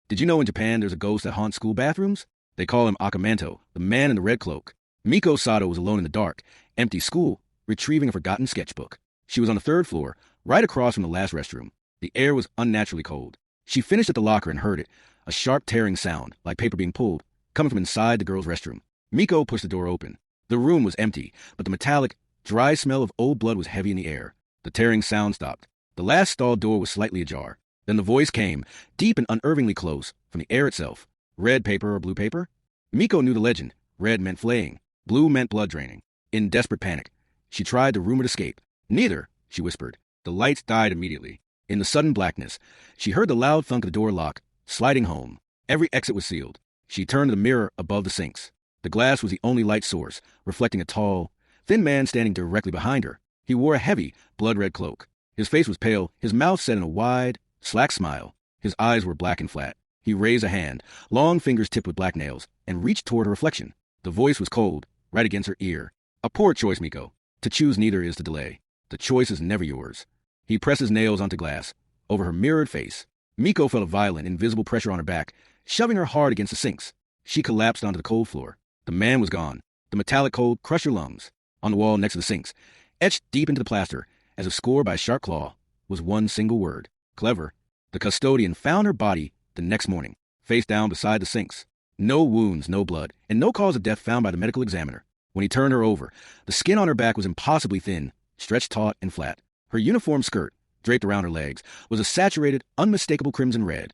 Did you know in Japan there's a ghost that haunts school bathrooms? They call him Akamanto, the man in the red cloak. Miko Sato was alone in the dark, empty school, retrieving a forgotten sketchbook. She was on the third floor, right across from the last restroom. The air was unnaturally cold. She finished at the locker and heard it, a sharp tearing sound, like paper being pulled, coming from inside the girls' restroom. Miko pushed the door open. The room was empty, but the metallic, dry smell of old blood was heavy in the air. The tearing sound stopped. The last stall door was slightly ajar. Then the voice came, deep and unervingly close, from the air itself. Red paper or blue paper? Miko knew the legend. Red meant flaying. Blue meant blood draining. In desperate panic, she tried the rumored escape. Neither, she whispered. The lights died immediately. In the sudden blackness, she heard the loud thunk of the door lock, sliding home. Every exit was sealed. She turned to the mirror above the sinks. The glass was the only light source, reflecting a tall, thin man standing directly behind her. He wore a heavy, blood-red cloak. His face was pale, his mouth set in a wide, slack smile. His eyes were black and flat. He raised a hand, long fingers tipped with black nails, and reached toward her reflection. The voice was cold, right against her ear. A poor choice, Miko. To choose neither is to delay. The choice is never yours. He pressed his nails onto glass, over her mirrored face. Miko felt a violent, invisible pressure on her back, shoving her hard against the sinks. She collapsed onto the cold floor. The man was gone. The metallic cold crushed her lungs. On the wall next to the sinks, etched deep into the plaster, as if scored by a sharp claw, was one single word. Clever. The custodian found her body the next morning, face down beside the sinks. No wounds, no blood, and no cause of death found by the medical examiner. When he turned her over, the skin on her back was impossibly thin, stretched taut and flat. Her uniform skirt, draped around her legs, was a saturated, unmistakable crimson red.